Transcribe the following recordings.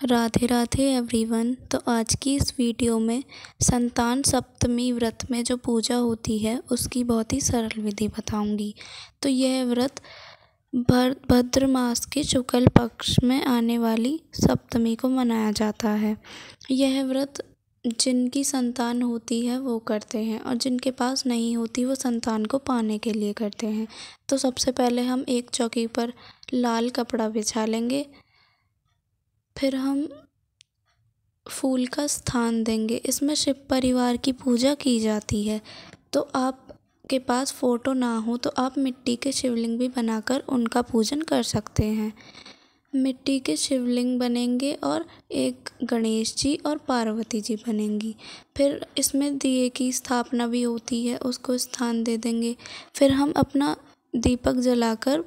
Radhe Radhe everyone. तो आज की इस वीडियो में संतान सप्तमी व्रत में जो पूजा होती है उसकी बहुत ही सरल विधि बताऊंगी। तो यह व्रत भाद्र मास के शुक्ल पक्ष में आने वाली सप्तमी को मनाया जाता है। यह व्रत जिनकी संतान होती है वो करते हैं और जिनके पास नहीं होती वो संतान को पाने के लिए करते हैं। तो सबसे पहले हम एक चौकी पर लाल कपड़ा बिछा लेंगे, फिर हम फूल का स्थान देंगे। इसमें शिव परिवार की पूजा की जाती है। तो आपके पास फ़ोटो ना हो तो आप मिट्टी के शिवलिंग भी बनाकर उनका पूजन कर सकते हैं। मिट्टी के शिवलिंग बनेंगे और एक गणेश जी और पार्वती जी बनेंगी। फिर इसमें दिए की स्थापना भी होती है, उसको स्थान दे देंगे। फिर हम अपना दीपक जलाकर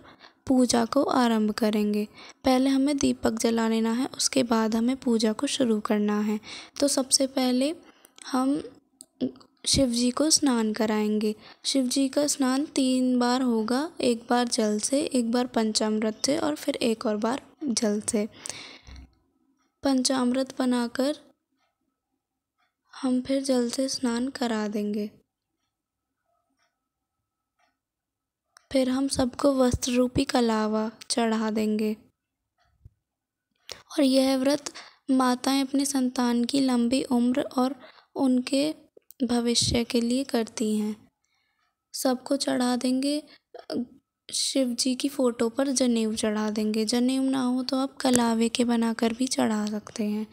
पूजा को आरंभ करेंगे। पहले हमें दीपक जला लेना है, उसके बाद हमें पूजा को शुरू करना है। तो सबसे पहले हम शिव जी को स्नान कराएंगे। शिव जी का स्नान 3 बार होगा, एक बार जल से, एक बार पंचामृत से और फिर एक और बार जल से। पंचामृत बनाकर हम फिर जल से स्नान करा देंगे। फिर हम सबको वस्त्र रूपी कलावा चढ़ा देंगे। और यह व्रत माताएं अपनी संतान की लंबी उम्र और उनके भविष्य के लिए करती हैं। सबको चढ़ा देंगे। शिव जी की फ़ोटो पर जनेऊ चढ़ा देंगे। जनेऊ ना हो तो आप कलावे के बनाकर भी चढ़ा सकते हैं।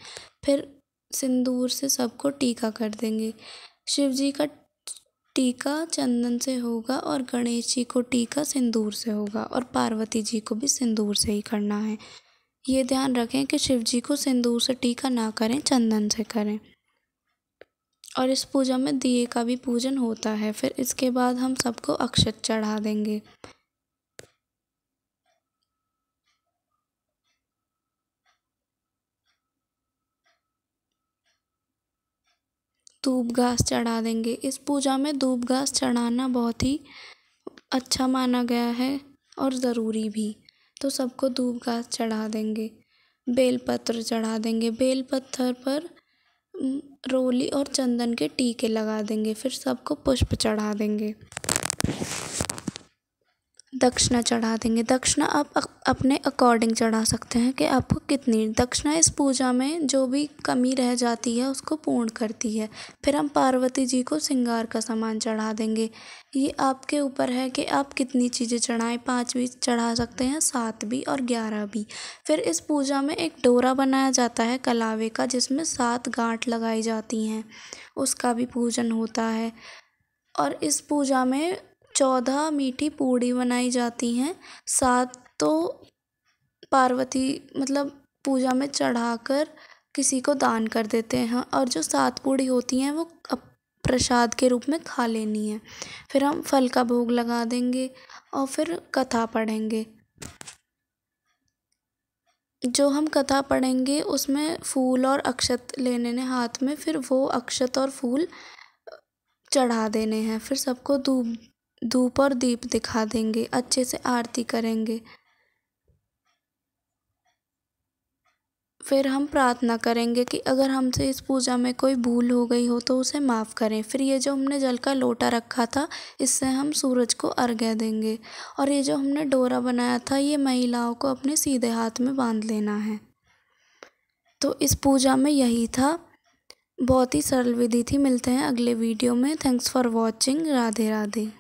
फिर सिंदूर से सबको टीका कर देंगे। शिव जी का टीका चंदन से होगा और गणेश जी को टीका सिंदूर से होगा और पार्वती जी को भी सिंदूर से ही करना है। ये ध्यान रखें कि शिव जी को सिंदूर से टीका ना करें, चंदन से करें। और इस पूजा में दिए का भी पूजन होता है। फिर इसके बाद हम सबको अक्षत चढ़ा देंगे। धूप घास चढ़ा देंगे। इस पूजा में धूप घास चढ़ाना बहुत ही अच्छा माना गया है और ज़रूरी भी। तो सबको धूप घास चढ़ा देंगे। बेलपत्र चढ़ा देंगे। बेलपत्थर पर रोली और चंदन के टीके लगा देंगे। फिर सबको पुष्प चढ़ा देंगे। दक्षिणा चढ़ा देंगे। दक्षिणा आप अपने अकॉर्डिंग चढ़ा सकते हैं कि आपको कितनी। दक्षिणा इस पूजा में जो भी कमी रह जाती है उसको पूर्ण करती है। फिर हम पार्वती जी को श्रृंगार का सामान चढ़ा देंगे। ये आपके ऊपर है कि आप कितनी चीज़ें चढ़ाएं। 5 भी चढ़ा सकते हैं, 7 भी और 11 भी। फिर इस पूजा में एक डोरा बनाया जाता है कलावे का, जिसमें 7 गांठ लगाई जाती हैं, उसका भी पूजन होता है। और इस पूजा में 14 मीठी पूड़ी बनाई जाती हैं। 7 तो पार्वती पूजा में चढ़ाकर किसी को दान कर देते हैं और जो 7 पूड़ी होती हैं वो प्रसाद के रूप में खा लेनी है। फिर हम फल का भोग लगा देंगे और फिर कथा पढ़ेंगे। जो हम कथा पढ़ेंगे उसमें फूल और अक्षत लेने ने हाथ में, फिर वो अक्षत और फूल चढ़ा देने हैं। फिर सबको धूप और दीप दिखा देंगे, अच्छे से आरती करेंगे। फिर हम प्रार्थना करेंगे कि अगर हमसे इस पूजा में कोई भूल हो गई हो तो उसे माफ़ करें। फिर ये जो हमने जल का लोटा रखा था, इससे हम सूरज को अर्घ्य देंगे। और ये जो हमने डोरा बनाया था, ये महिलाओं को अपने सीधे हाथ में बांध लेना है। तो इस पूजा में यही था। बहुत ही सरल विधि थी। मिलते हैं अगले वीडियो में। Thanks for watching. Radhe Radhe.